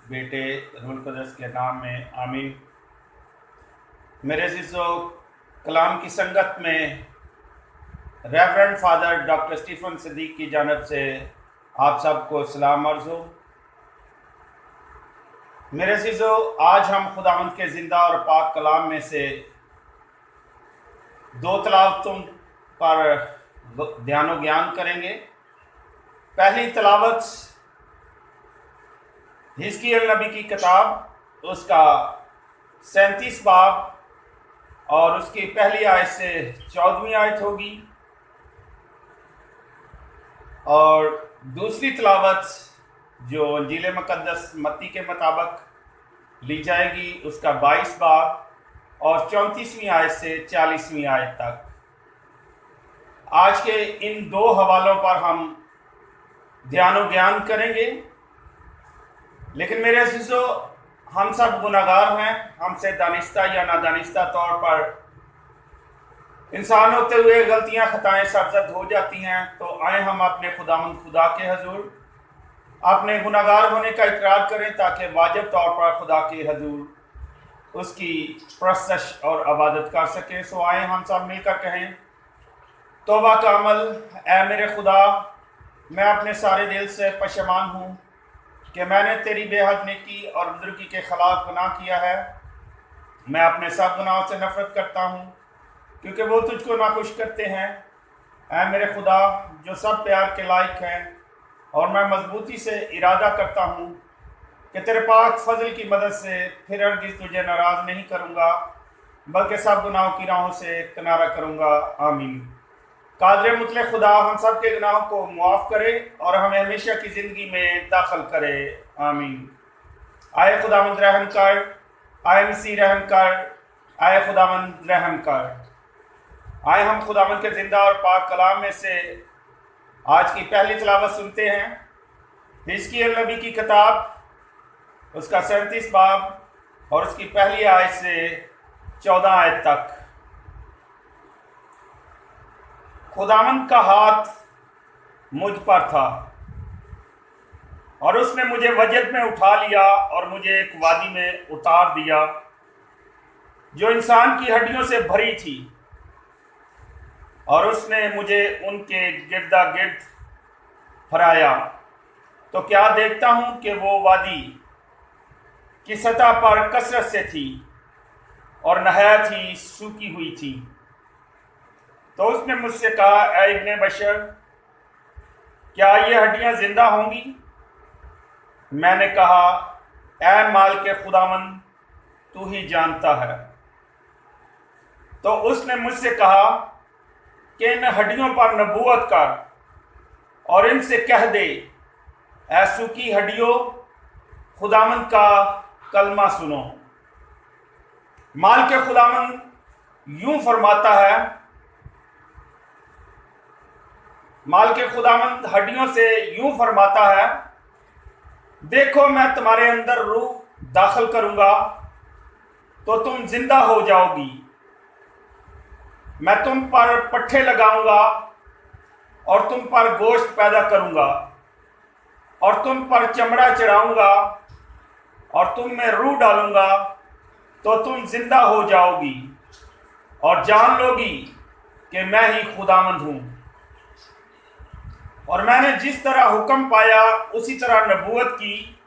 बेटे रूल कदस के नाम में आमीन। मेरे अज़ीज़ो, कलाम की संगत में reverend father doctor Stephen Sadiq की जानब से आप सबको सलाम अर्ज़ हो। मेरे अज़ीज़ो, आज हम खुदावंद के ज़िंदा और पाक कलाम में से दो तलावतों पर ध्यान व ज्ञान करेंगे। पहली तलावत हिजकिय्याह नबी की किताब, उसका 37 बाब और उसकी पहली आयत से 14वीं आयत होगी, और दूसरी तलावत जो इंजील मुक़द्दस मत्ती के मुताबिक ली जाएगी उसका 22 बाब और 34वीं आयत से 40वीं आयत तक। आज के इन दो हवालों पर हम ध्यान व ज्ञान करेंगे। लेकिन मेरे अज़ीज़ो, हम सब गुनाहगार हैं। हमसे दानिस्ता या नादानिस्ता तौर पर इंसान होते हुए गलतियां खताएं सरजद हो जाती हैं। तो आए हम अपने खुदावंद खुदा के हजूर अपने गुनाहगार होने का इकरार करें, ताकि वाजिब तौर पर खुदा के हजूर उसकी परस्तश और इबादत कर सकें। सो आए हम सब मिलकर कहें, तौबा का अमल। ऐ मेरे खुदा, मैं अपने सारे दिल से पशेमान हूँ कि मैंने तेरी बेहद नेकी और बुजुर्गी के खिलाफ गुनाह किया है। मैं अपने सब गुनाहों से नफरत करता हूँ, क्योंकि वो तुझको नाखुश करते हैं। ऐ मेरे खुदा, जो सब प्यार के लायक हैं, और मैं मजबूती से इरादा करता हूँ कि तेरे पाक फजल की मदद से फिर हरगिज़ तुझे नाराज़ नहीं करूँगा, बल्कि सब गुनाहों की राहों से किनारा करूँगा। आमीन। कादिर मुतलक खुदा हम सब के गुनाहों को मुआफ़ करे और हमें हमेशा की ज़िंदगी में दाखिल करे। आमीन। आए खुदावंद रहम कर, आए मसीह रहम कर, आए खुदावंद रहम कर। आए हम खुदावंद के ज़िंदा और पाक कलाम में से आज की पहली तलावत सुनते हैं। हिजकिय्याह नबी की किताब, उसका 37 बाब और उसकी पहली आयत से 14 आयत तक। खुदावंद का हाथ मुझ पर था और उसने मुझे वजद में उठा लिया और मुझे एक वादी में उतार दिया जो इंसान की हड्डियों से भरी थी, और उसने मुझे उनके गिरदा गिर्द फराया। तो क्या देखता हूँ कि वो वादी की सतह पर कसरत से थी और नहायत ही सूखी हुई थी। तो उसने मुझसे कहा, ऐ इब्ने बशर, क्या ये हड्डियां जिंदा होंगी? मैंने कहा, ऐ माल के खुदावंद, तू ही जानता है। तो उसने मुझसे कहा कि इन हड्डियों पर नबूवत कर और इनसे कह दे, ऐ सूखी हड्डियों, खुदावंद का कलमा सुनो। माल के खुदावंद यूं फरमाता है, माल के खुदावंद हड्डियों से यूं फरमाता है, देखो मैं तुम्हारे अंदर रूह दाखिल करूंगा तो तुम जिंदा हो जाओगी। मैं तुम पर पट्ठे लगाऊंगा और तुम पर गोश्त पैदा करूंगा और तुम पर चमड़ा चढ़ाऊंगा और तुम में रूह डालूंगा तो तुम जिंदा हो जाओगी और जान लोगी कि मैं ही खुदावंद हूं। और मैंने जिस तरह हुक्म पाया उसी तरह नबूवत की,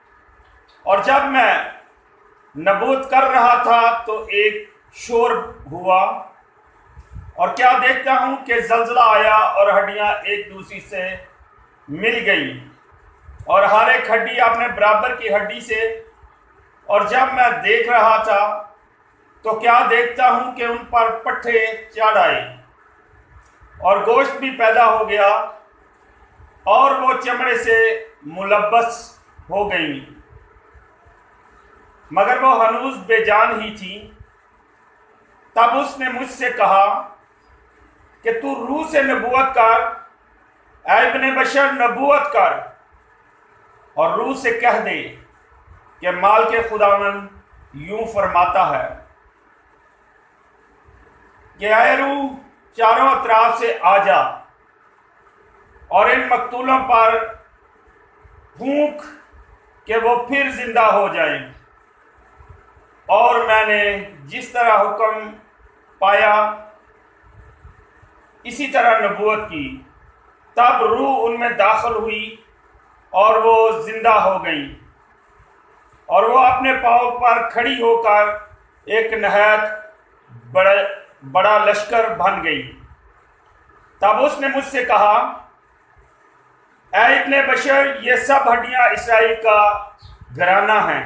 और जब मैं नबूवत कर रहा था तो एक शोर हुआ, और क्या देखता हूं कि जलजला आया और हड्डियां एक दूसरी से मिल गई और हर एक हड्डी अपने बराबर की हड्डी से। और जब मैं देख रहा था तो क्या देखता हूं कि उन पर पट्ठे चढ़ आए और गोश्त भी पैदा हो गया और वो चमड़े से मुलब्बस हो गई, मगर वो हनूज बेजान ही थी। तब उसने मुझसे कहा कि तू रूह से नबूवत कर, ऐ इब्ने बशर, नबूवत कर और रूह से कह दे कि माल के खुदावंद यूं फरमाता है कि ऐ रूह, चारों अतराफ से आ जा और इन मकतूलों पर फूंक کہ وہ پھر زندہ ہو جائیں، اور میں نے جس طرح حکم پایا اسی طرح نبوت کی۔ تب روح ان میں داخل ہوئی اور وہ زندہ ہو گئیں، اور وہ اپنے پاؤں پر کھڑی ہو کر ایک نہایت بڑا لشکر بن گئی۔ تب اس نے مجھ سے کہا، اے ابن بشر، یہ سب ہڈیاں اسرائیل کا گھرانہ ہیں،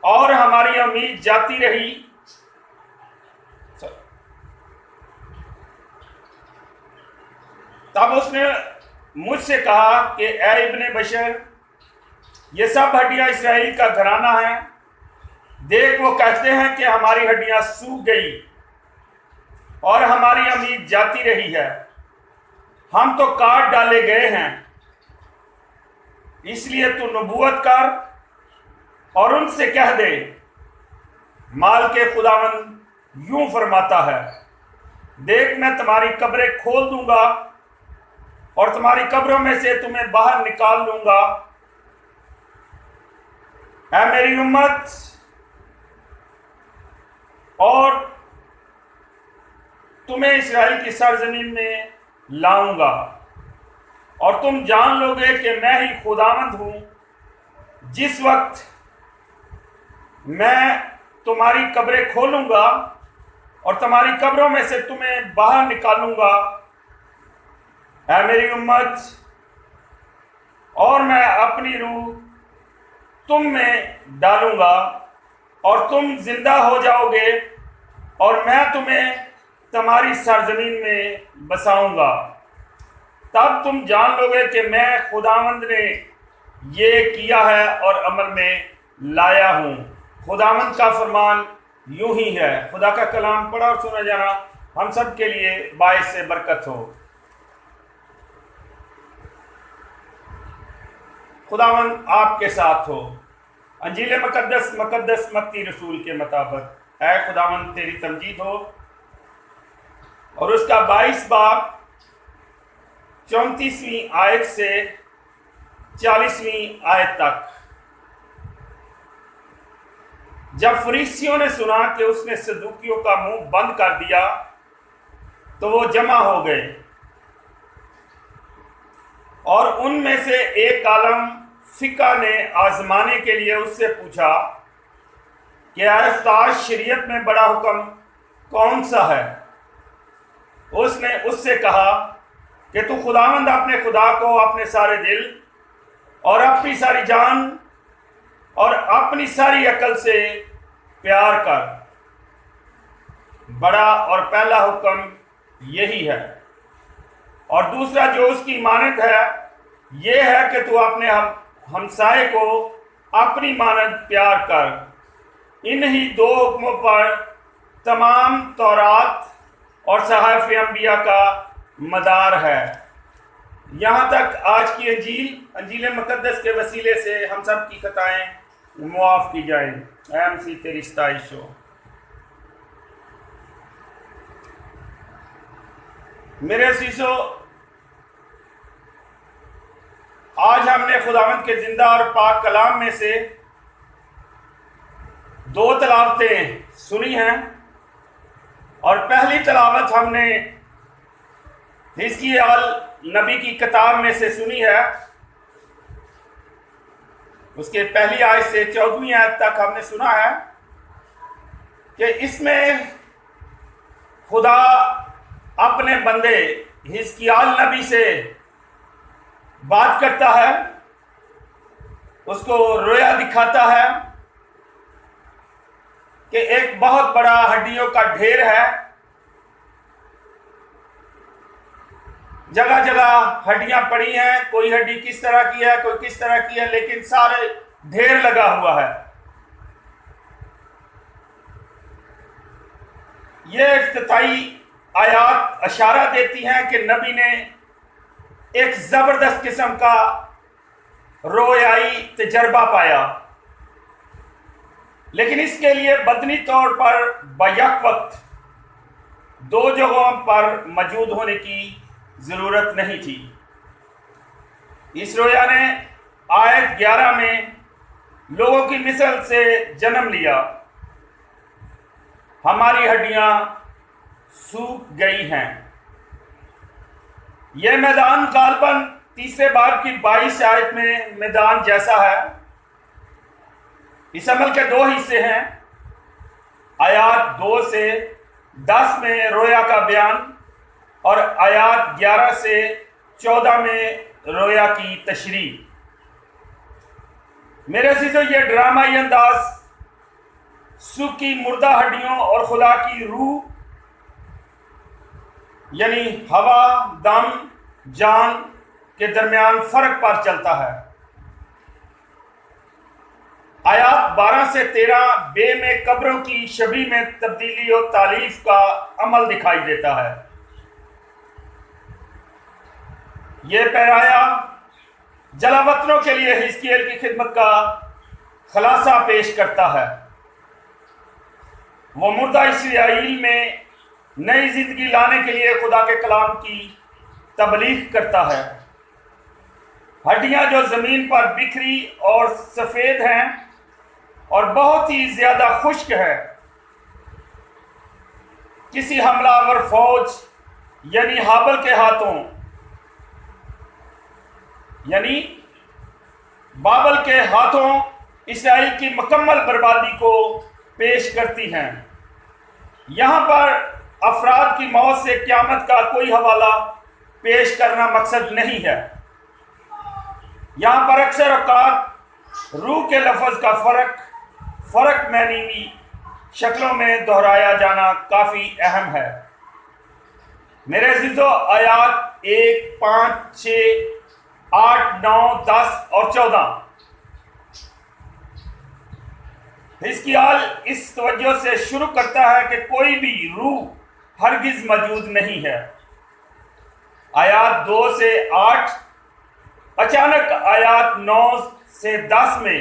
اور ہماری امید جاتی رہی۔ تب اس نے مجھ سے کہا کہ اے ابن بشر، یہ سب ہڈیاں اسرائیل کا گھرانہ ہیں۔ دیکھ، وہ کہتے ہیں کہ ہماری ہڈیاں سوکھ گئی اور ہماری امید جاتی رہی ہے، ہم تو کاٹ ڈالے گئے ہیں۔ اس لیے تو نبوت کر اور ان سے کہہ دے، مال کے خداوند یوں فرماتا ہے، دیکھ، میں تمہاری قبریں کھول دوں گا اور تمہاری قبروں میں سے تمہیں باہر نکال لوں گا، اے میری امت، اور تمہیں اسرائیل کی سرزمین میں لاؤں گا، اور تم جان لو گے کہ میں ہی خداوند ہوں، جس وقت میں تمہاری قبریں کھولوں گا اور تمہاری قبروں میں سے تمہیں باہر نکالوں گا، اے میری امت، اور میں اپنی روح تم میں ڈالوں گا اور تم زندہ ہو جاؤ گے، اور میں تمہیں تمہاری سرزمین میں بساؤں گا۔ تب تم جان لو گے کہ میں خداوند نے یہ کیا ہے اور عمل میں لایا ہوں۔ خداوند کا فرمان یوں ہی ہے۔ خدا کا کلام پڑھا اور سنا جانا ہم سب کے لیے باعث سے برکت ہو۔ خداوند آپ کے ساتھ ہو۔ انجیل مقدس متی رسول کے مطابق، اے خداوند تیری تمجید ہو۔ اور اس کا 22 باب 34ویں آیت سے 40ویں آیت تک۔ جب فریسیوں نے سنا کہ اس نے صدوقیوں کا منہ بند کر دیا تو وہ جمع ہو گئے، اور ان میں سے ایک عالم فقہ نے آزمانے کے لیے اس سے پوچھا کہ اے استاد، شریعت میں بڑا حکم کون سا ہے؟ اس نے اس سے کہا کہ تو خداوند اپنے خدا کو اپنے سارے دل اور اپنی ساری جان اور اپنی ساری عقل سے پیار کر۔ بڑا اور پہلا حکم یہی ہے، اور دوسرا جو اس کی مانند ہے یہ ہے کہ تو اپنے ہمسائے کو اپنی مانند پیار کر۔ انہی دو حکموں پر تمام تورات اور صحائف انبیاء کا مدار ہے۔ یہاں تک آج کی انجیل مقدس کے وسیلے سے ہم سب کی خطائیں معاف کی جائیں۔ اے مسیح تیری ستائش ہو۔ میرے عزیزو، آج ہم نے خداوند کے زندہ اور پاک کلام میں سے 2 تلاوتیں سنی ہیں، اور پہلی تلاوت ہم نے حزقیال نبی کی کتاب میں سے سنی ہے۔ اس کے پہلی آیت سے 14ویں آیت تک ہم نے سنا ہے کہ اس میں خدا اپنے بندے حزقیال نبی سے بات کرتا ہے، اس کو رویا دکھاتا ہے کہ ایک بہت بڑا ہڈیوں کا ڈھیر ہے، جگہ جگہ ہڈیاں پڑی ہیں، کوئی ہڈی کس طرح کی ہے، کوئی کس طرح کی ہے، لیکن سارے ڈھیر لگا ہوا ہے۔ یہ افتتاحی آیات اشارہ دیتی ہیں کہ نبی نے ایک زبردست قسم کا رویائی تجربہ پایا، لیکن اس کے لیے بدنی طور پر بیک وقت 2 جگہوں پر موجود ہونے کی ضرورت نہیں تھی۔ اس رویا نے آیت 11 میں لوگوں کی مثل سے جنم لیا، ہماری ہڈیاں سوکھ گئی ہیں۔ یہ میدان غالباً تیسرے باب کی 22 آیت میں میدان جیسا ہے۔ اس عمل کے دو حصے ہیں، آیات 2 سے 10 میں رویا کا بیان اور آیات 11 سے 14 میں رویا کی تشریح۔ میرے عزیزو، یہ ڈرامائی انداز سوکھی مردہ ہڈیوں اور خدا کی روح یعنی ہوا، دم، جان کے درمیان فرق پر چلتا ہے۔ آیات 12 سے 13 بے میں قبروں کی شبیہ میں تبدیلی اور تالیف کا عمل دکھائی دیتا ہے۔ یہ پیرایا جلا وطنوں کے لیے حزقیل کی خدمت کا خلاصہ پیش کرتا ہے۔ وہ مردہ اسرائیل میں نئی زندگی لانے کے لیے خدا کے کلام کی تبلیغ کرتا ہے۔ ہڈیاں جو زمین پر بکھری اور سفید ہیں اور بہت ہی زیادہ خشک ہے، کسی حملہ آور فوج یعنی ہابل کے ہاتھوں یعنی بابل کے ہاتھوں اسرائیل کی مکمل بربادی کو پیش کرتی ہیں۔ یہاں پر افراد کی موت سے قیامت کا کوئی حوالہ پیش کرنا مقصد نہیں ہے۔ یہاں پر اکثر اوقات روح کے لفظ کا فرق معنوی شکلوں میں دہرایا جانا کافی اہم ہے۔ میرے عزیزو، آیات 1، 5، 6، 8، 9، 10 اور 14 حزقیال اس توجہ سے شروع کرتا ہے کہ کوئی بھی روح ہرگز موجود نہیں ہے۔ آیات 2 سے 8 اچانک آیات 9 سے 10 میں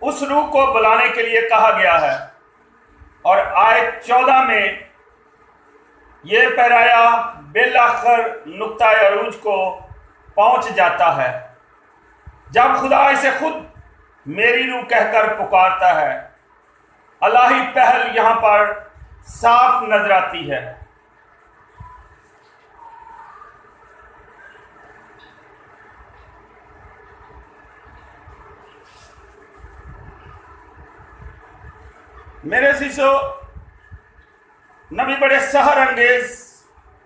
اس روح کو بلانے کے لیے کہا گیا ہے، اور آیت 14 میں یہ پیرایا بالآخر نقطۂ عروج کو پہنچ جاتا ہے جب خدا اسے خود میری روح کہہ کر پکارتا ہے۔ الہی پہل یہاں پر صاف نظر آتی ہے۔ میرے عزیزو، نبی بڑے سحر انگیز،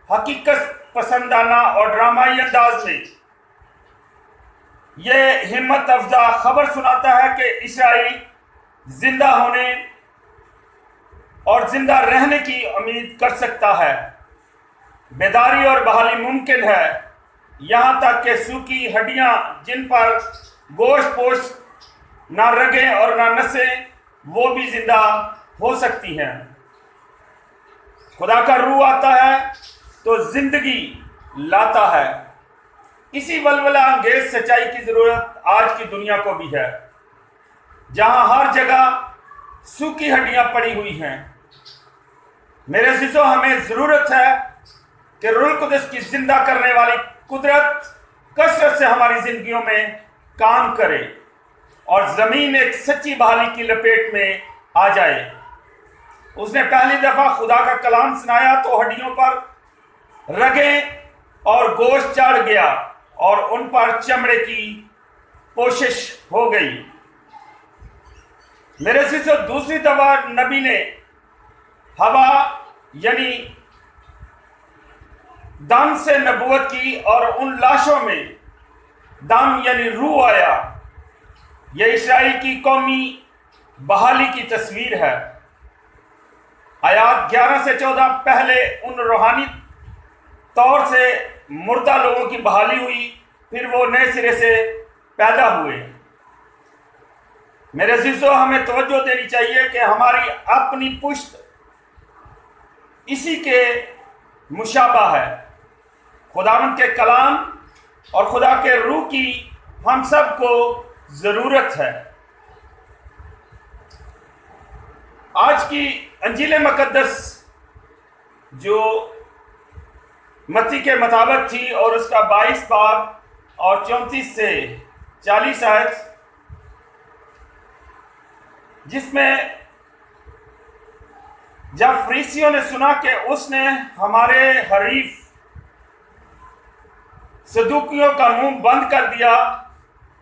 حقیقت پسندانہ اور ڈرامائی انداز میں یہ ہمت افزا خبر سناتا ہے کہ اسرائیل زندہ ہونے اور زندہ رہنے کی امید کر سکتا ہے۔ بیداری اور بحالی ممکن ہے، یہاں تک کہ سوکھی ہڈیاں جن پر گوشت پوشت نہ رگیں اور نہ نسیں، وہ بھی زندہ ہو سکتی ہیں۔ خدا کا روح آتا ہے تو زندگی لاتا ہے۔ اسی ولولہ انگیز سچائی کی ضرورت آج کی دنیا کو بھی ہے، جہاں ہر جگہ سوکھی ہڈیاں پڑی ہوئی ہیں۔ میرے عزیزو، ہمیں ضرورت ہے کہ روح القدس کی زندہ کرنے والی قدرت کثرت سے ہماری زندگیوں میں کام کرے اور زمین ایک سچی بحالی کی لپیٹ میں آ جائے۔ اس نے پہلی دفعہ خدا کا کلام سنایا تو ہڈیوں پر رگیں اور گوشت چڑھ گیا اور ان پر چمڑے کی پوشش ہو گئی۔ میرے عزیزو، دوسری دفعہ نبی نے ہوا یعنی دم سے نبوت کی اور ان لاشوں میں دم یعنی روح آیا۔ یہ اسرائیل کی قومی بحالی کی تصویر ہے۔ آیات 11 سے 14 پہلے ان روحانی طور سے مردہ لوگوں کی بحالی ہوئی، پھر وہ نئے سرے سے پیدا ہوئے۔ میرے عزیزو، ہمیں توجہ دینی چاہیے کہ ہماری اپنی پشت اسی کے مشابہ ہے۔ خداوند کے کلام اور خدا کے روح کی ہم سب کو ضرورت ہے۔ آج کی انجیل مقدس جو متی کے مطابق تھی اور اس کا 22 باب اور 34 سے 40 आयत, जिसमें जब फरीसियों ने सुना कि उसने हमारे हरीफ सदूकियों का मुंह बंद कर दिया,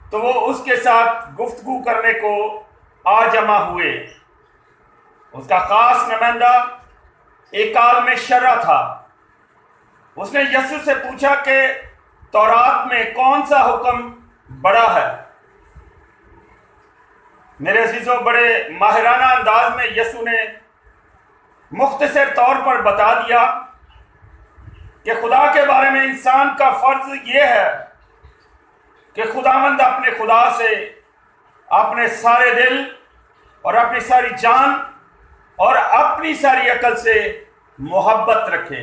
तो वो उसके साथ गुफ्तगू करने को आ जमा हुए। उसका खास नुमाइंदा एकाल में शर्रा था। उसने यीशु से पूछा कि तौरात में कौन सा हुक्म बड़ा है। मेरे अजीजों, बड़े माहिराना अंदाज में यीशु ने मुख्तसर तौर पर बता दिया कि खुदा के बारे में इंसान का फर्ज ये है कि खुदावंद अपने खुदा से अपने सारे दिल और अपनी सारी जान और अपनी सारी अकल से मोहब्बत रखे।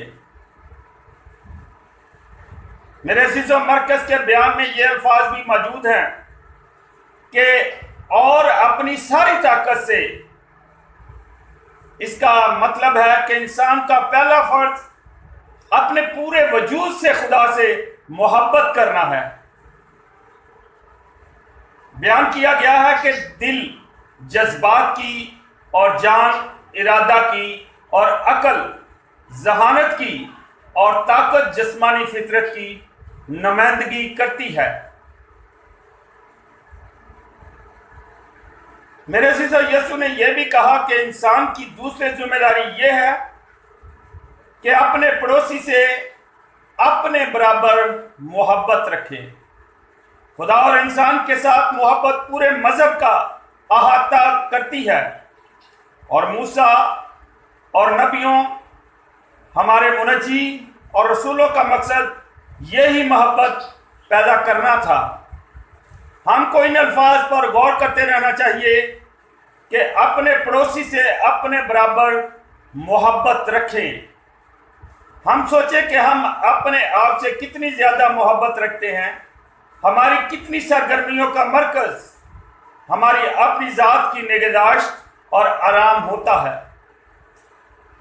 मेरे अजीजों, मरकज के बयान में ये अल्फाज भी मौजूद हैं कि और अपनी सारी ताकत से। इसका मतलब है कि इंसान का पहला फर्ज अपने पूरे वजूद से खुदा से मोहब्बत करना है। बयान किया गया है कि दिल जज्बात की और जान इरादा की और अकल जहानत की और ताकत जिस्मानी फितरत की नुमाइंदगी करती है। मेरे अजीजों, यीशु ने यह भी कहा कि इंसान की दूसरी जिम्मेदारी यह है कि अपने पड़ोसी से अपने बराबर मोहब्बत रखे। खुदा और इंसान के साथ मोहब्बत पूरे मजहब का अहाता करती है और मूसा और नबियों, हमारे मुनज्जी और रसूलों का मकसद यही मोहब्बत पैदा करना था। हमको इन अल्फाज पर गौर करते रहना चाहिए कि अपने पड़ोसी से अपने बराबर मोहब्बत रखें। हम सोचें कि हम अपने आप से कितनी ज़्यादा मोहब्बत रखते हैं। हमारी कितनी सरगर्मियों का मरकज़ हमारी अपनी ज़ात की निगहदाश्त और आराम होता है।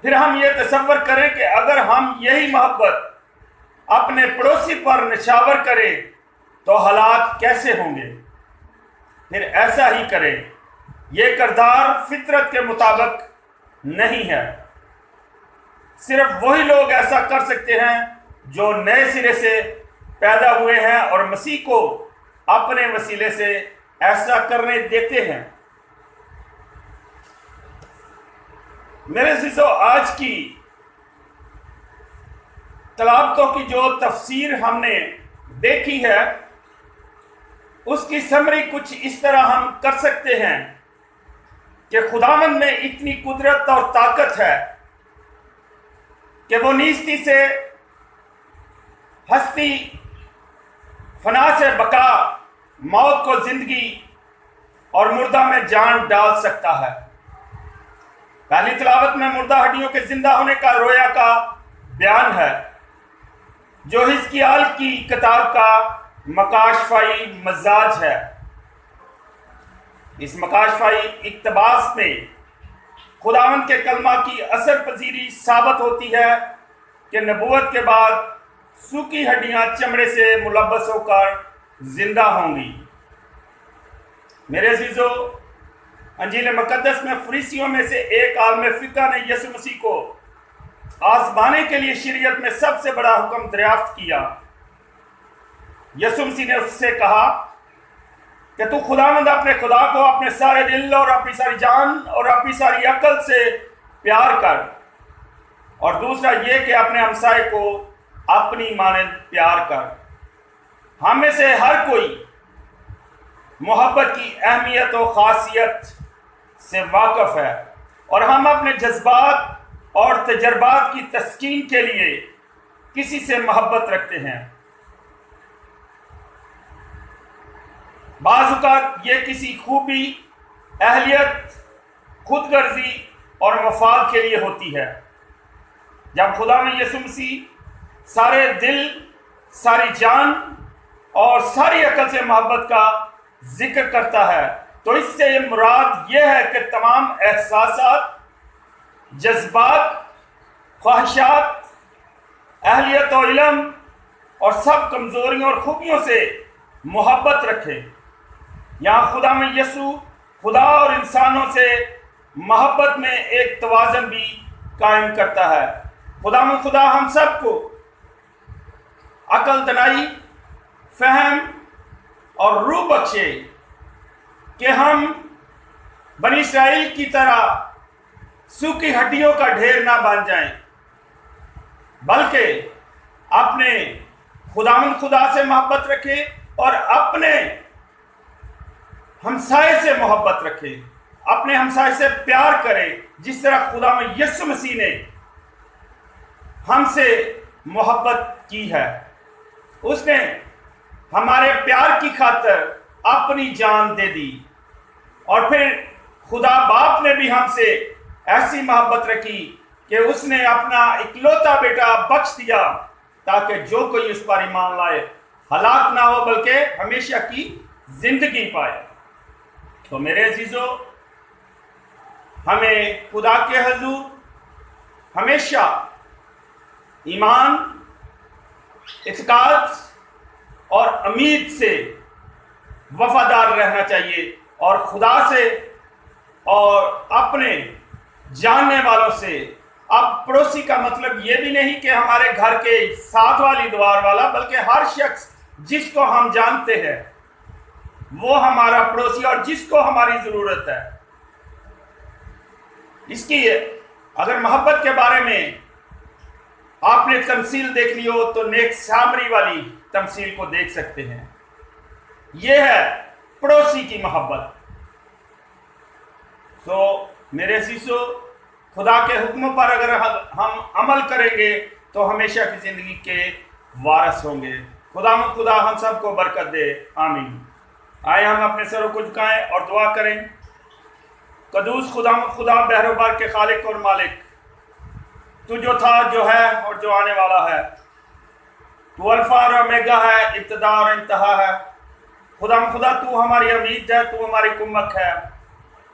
फिर हम ये तसव्वुर करें कि अगर हम यही मोहब्बत अपने पड़ोसी पर निछावर करें तो हालात कैसे होंगे। फिर ऐसा ही करें। यह किरदार फितरत के मुताबिक नहीं है। सिर्फ वही लोग ऐसा कर सकते हैं जो नए सिरे से पैदा हुए हैं और मसीह को अपने वसीले से ऐसा करने देते हैं। मेरे अज़ीज़ों, आज की तलावतों की जो तफसीर हमने देखी है, उसकी समरी कुछ इस तरह हम कर सकते हैं कि खुदावंद में इतनी कुदरत और ताकत है कि वो नीस्ती से हस्ती, फना से बका, मौत को जिंदगी और मुर्दा में जान डाल सकता है। पहली तिलावत में मुर्दा हड्डियों के जिंदा होने का रोया का बयान है, जो हिजकिय्याल की किताब का मकाशफाई मजाज है। इस मकाशफाई इक्तबास में खुदावंद के कलमा की असर पजीरी साबित होती है कि नबूवत के बाद सूखी हड्डियां चमड़े से मुलब्बस होकर जिंदा होंगी। मेरे अजीजों, अंजील मुकद्दस में फरीसियों में से एक आलम फिक़ह ने यीशु मसीह को आज़माने के लिए शरीयत में सबसे बड़ा हुक्म दरियाफ्त किया। यीशु मसीह ने उससे कहा कि तू खुदावंद अपने खुदा को अपने सारे दिल और अपनी सारी जान और अपनी सारी अकल से प्यार कर, और दूसरा ये कि अपने हमसाए को अपनी मानद प्यार कर। हम में से हर कोई मोहब्बत की अहमियत और ख़ासियत से वाकिफ़ है, और हम अपने जज्बात और तजर्बात की तस्कीन के लिए किसी से मोहब्बत रखते हैं। बाज़ औक़ात ये किसी खूबी, अहलियत, खुदगर्जी और मफाद के लिए होती है। जब खुदा में यीशु मसीह सारे दिल, सारी जान और सारी अकल से मोहब्बत का जिक्र करता है, तो इससे मुराद यह है कि तमाम एहसासात, जज्बात, ख्वाहिशात, अहलियत और इल्म और सब कमज़ोरियों और खूबियों से मोहब्बत रखें। यहाँ खुदा में यसू खुदा और इंसानों से मोहब्बत में एक तवाज़न भी कायम करता है। खुदा में खुदा हम सबको अकल दनाई, फहम और रूह बख्शे कि हम बनी इस्राएल की तरह सूखी हड्डियों का ढेर ना बन जाएं, बल्कि अपने खुदावंद खुदा से मोहब्बत रखें और अपने हमसाए से मोहब्बत रखें, अपने हमसाए से प्यार करें, जिस तरह खुदा में यीशु मसीह ने हमसे मोहब्बत की है। उसने हमारे प्यार की खातिर अपनी जान दे दी और फिर खुदा बाप ने भी हमसे ऐसी मोहब्बत रखी कि उसने अपना इकलौता बेटा बख्श दिया ताकि जो कोई उस पर ईमान लाए हलाक ना हो बल्कि हमेशा की जिंदगी पाए। तो मेरे अजीजों, हमें खुदा के हुजूर हमेशा ईमान, इत्काद और उम्मीद से वफादार रहना चाहिए और खुदा से और अपने जानने वालों से। अब पड़ोसी का मतलब ये भी नहीं कि हमारे घर के साथ वाली दीवार वाला, बल्कि हर शख्स जिसको हम जानते हैं वो हमारा पड़ोसी और जिसको हमारी जरूरत है। इसकी अगर मोहब्बत के बारे में आपने तमसील देख ली हो तो नेक सामरी वाली तमसील को देख सकते हैं। यह है पड़ोसी की मोहब्बत। तो मेरे अजीजों, खुदा के हुक्मों पर अगर हम अमल करेंगे तो हमेशा की जिंदगी के वारिस होंगे। खुदा हम सबको बरकत दे, आमीन। आए हम अपने सरों को झुकाएं और दुआ करें। कदूस खुदा बहरोबार के खालिक और मालिक, तू जो था, जो है और जो आने वाला है, तू अल्फा और ओमेगा है, इब्तिदा और इंतहा है। खुदा तू हमारी उम्मीद है, तू हमारी कुम्मक है।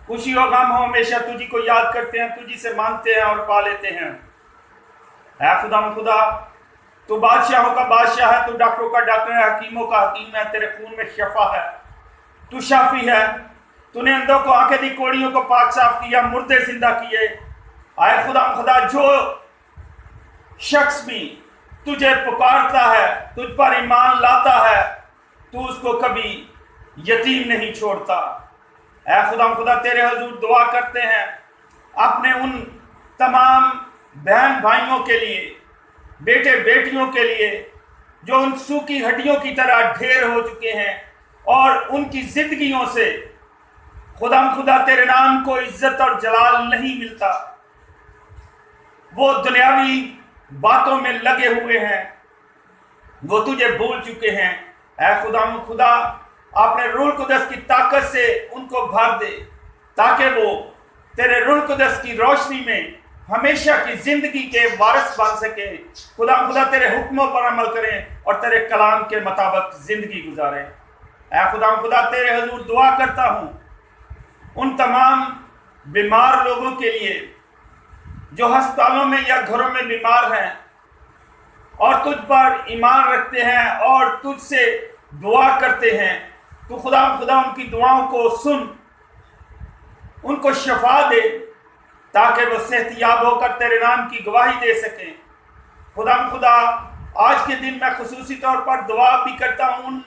खुशी और गम हो हमेशा तुझी को याद करते हैं, तुझी से मांगते हैं और पा लेते हैं। है खुदा तू बादशाहों का बादशाह है, तू डॉक्टरों का डॉक्टर है, हकीमों का हकीम है। तेरे खून में शफा है, तू शाफी है। तूने अंधों को आंखें दी, कोड़ियों को पाक साफ किया, मुर्दे जिंदा किए। आए खुदा जो शख्स भी तुझे पुकारता है, तुझ पर ईमान लाता है, तू उसको कभी यतीम नहीं छोड़ता। ऐ खुदा तेरे हुजूर दुआ करते हैं अपने उन तमाम बहन भाइयों के लिए, बेटे बेटियों के लिए जो उन सूखी हड्डियों की तरह ढेर हो चुके हैं और उनकी जिंदगियों से खुदा तेरे नाम को इज्जत और जलाल नहीं मिलता। वो दुनियावी बातों में लगे हुए हैं, वो तुझे भूल चुके हैं। ऐ खुदा अपने रूह कुदस की ताकत से उनको भर दे ताकि वो तेरे रूह कुदस की रोशनी में हमेशा की जिंदगी के वारिस बन सके। खुदा तेरे हुक्मों पर अमल करें और तेरे कलाम के मुताबिक जिंदगी गुजारें। ऐ खुदा तेरे हुजूर दुआ करता हूँ उन तमाम बीमार लोगों के लिए जो अस्पतालों में या घरों में बीमार हैं और तुझ पर ईमान रखते हैं और तुझसे दुआ करते हैं। तो खुदा उनकी दुआओं को सुन, उनको शफा दे ताकि वो सेहतयाब होकर तेरे नाम की गवाही दे सकें। खुदा आज के दिन मैं खुसूसी तौर पर दुआ भी करता हूँ उन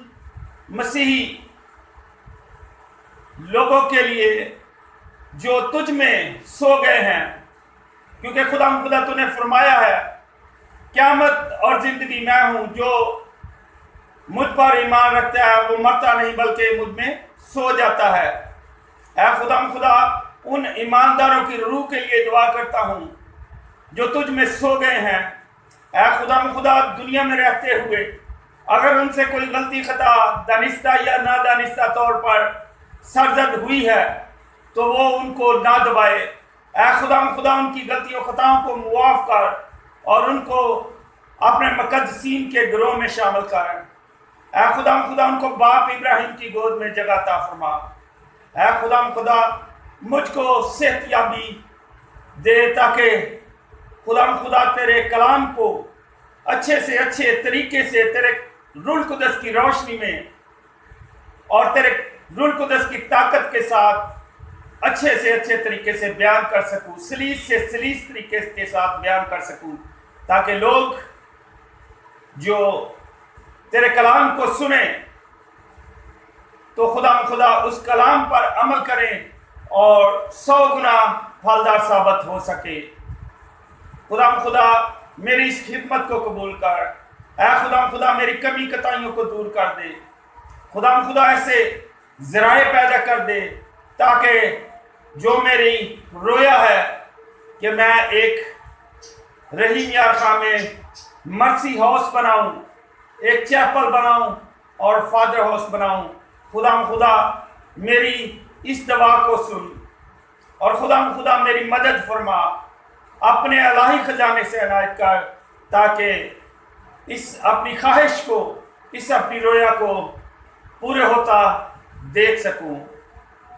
मसीही लोगों के लिए जो तुझ में सो गए हैं, क्योंकि खुदा तूने फरमाया है क़यामत और जिंदगी मैं हूं, जो मुझ पर ईमान रखता है वो मरता नहीं बल्कि मुझ में सो जाता है। ऐ खुदा उन ईमानदारों की रूह के लिए दुआ करता हूं जो तुझ में सो गए हैं। ऐ खुदा दुनिया में रहते हुए अगर उनसे कोई गलती खता दानिस्ता या नादानिस्ता तौर पर सरजद हुई है तो वो उनको ना दबाए। ऐ खुदा उनकी गलतियों खताओं को मुआफ कर और उनको अपने मुक़द्दसीन के गिरोह में शामिल कर। ऐ खुदा उनको बाप इब्राहिम की गोद में जगह अता फरमा। ऐ खुदा मुझको सेहतयाबी दे ताकि खुदा तेरे कलाम को अच्छे से अच्छे तरीके से तेरे रूह कुदस की रोशनी में और तेरे روح القدس کی طاقت کے ساتھ اچھے سے اچھے طریقے سے بیان کر سکوں، سلیس سے سلیس طریقے کے ساتھ بیان کر سکوں، تاکہ لوگ جو تیرے کلام کو سنیں تو خدا اس کلام پر عمل کریں اور 100 گنا پھلدار ثابت ہو سکے۔ خدا میری اس خدمت کو قبول کر، اے خدا میری کمی کتائیوں کو دور کر دے، خدا ایسے ذرائع پیدا کر دے تاکہ جو میری رویا ہے کہ میں ایک رحیم یار خاں میں مرسی ہاؤس بناؤں، ایک چیپل بناؤں اور فادر ہاؤس بناؤں۔ خدا میری اس دعا کو سن اور خدا میری مدد فرما، اپنے الہی خزانے سے عنایت کر تاکہ اس اپنی خواہش کو، اس اپنی رویا کو پورے ہوتا دیکھ سکوں۔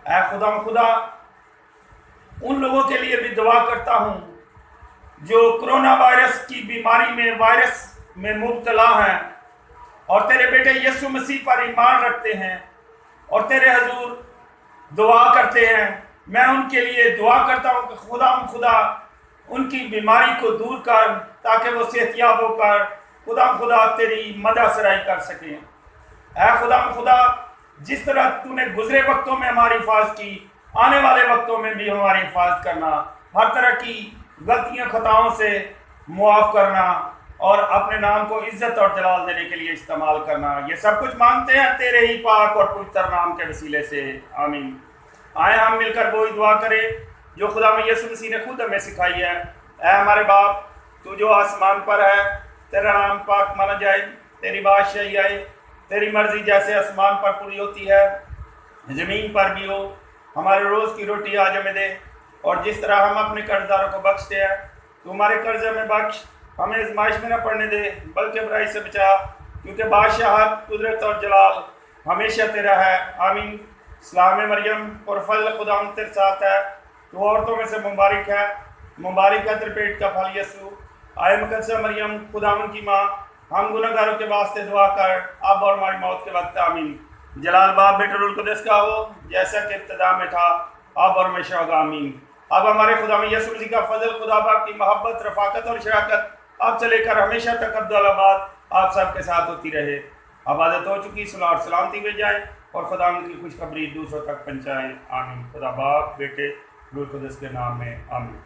اے خدا ان لوگوں کے لیے بھی دعا کرتا ہوں جو کرونا وائرس کی بیماری میں وائرس میں مبتلا ہیں اور تیرے بیٹے یسوع مسیح پر ایمان رکھتے ہیں اور تیرے حضور دعا کرتے ہیں۔ میں ان کے لیے دعا کرتا ہوں کہ خدا ان کی بیماری کو دور کر تاکہ وہ صحت یاب ہو کر خدا تیری مدح سرائی کر سکیں۔ اے خدا جس طرح تو نے گزرے وقتوں میں ہماری حفاظت کی، آنے والے وقتوں میں بھی ہماری حفاظت کرنا، ہر طرح کی غلطیاں خطاؤں سے معاف کرنا اور اپنے نام کو عزت اور جلال دینے کے لیے استعمال کرنا۔ یہ سب کچھ مانگتے ہیں تیرے ہی پاک اور پوتر نام کے وسیلے سے، آمین۔ آئے ہم مل کر وہی دعا کریں جو خدا میں یسوع مسیح نے خود ہمیں سکھائی ہے۔ اے ہمارے باپ، تو جو آسمان پر ہے، تیرا نام پاک مانا جائے، تیری بادشاہی آئے، تیری مرضی جیسے آسمان پر پوری ہوتی ہے زمین پر بھی ہو۔ ہمارے روز کی روٹی آج ہمیں دے، اور جس طرح ہم اپنے قرض داروں کو بخشتے ہیں تو ہمارے قرض ہمیں بخش، ہمیں آزمائش میں نہ پڑنے دے بلکہ برائی سے بچا، کیونکہ بادشاہت، قدرت اور جلال ہمیشہ تیرا ہے، آمین۔ سلام مریم اور فضل خدا تیرے ساتھ ہے، تو عورتوں میں سے مبارک ہے، مبارک ہے تیرے پیٹ کا پھل یسوع۔ آئے مقدسہ مریم خداوند کی ماں، ہم گنہگاروں کے واسطے دعا کر اب اور ہماری موت کے وقت، آمین۔ جلال باپ بیٹے روح القدس کا ہو، جیسا کہ ابتدا میں تھا اب اور ہمیشہ ہوگا، آمین۔ اب ہمارے خدا میں یسوع مسیح کا فضل، خدا باپ کی محبت، رفاقت اور شراکت اب سے لے کر ہمیشہ تک ابدالآباد آپ سب کے ساتھ ہوتی رہے۔ عبادت ہو چکی، صلاح اور سلامتی بھیج جائیں اور خدا ان کی خوشخبری دوسروں تک پہنچائیں، آمین۔ خدا باپ بیٹے روح القدس کے نام میں، آمین۔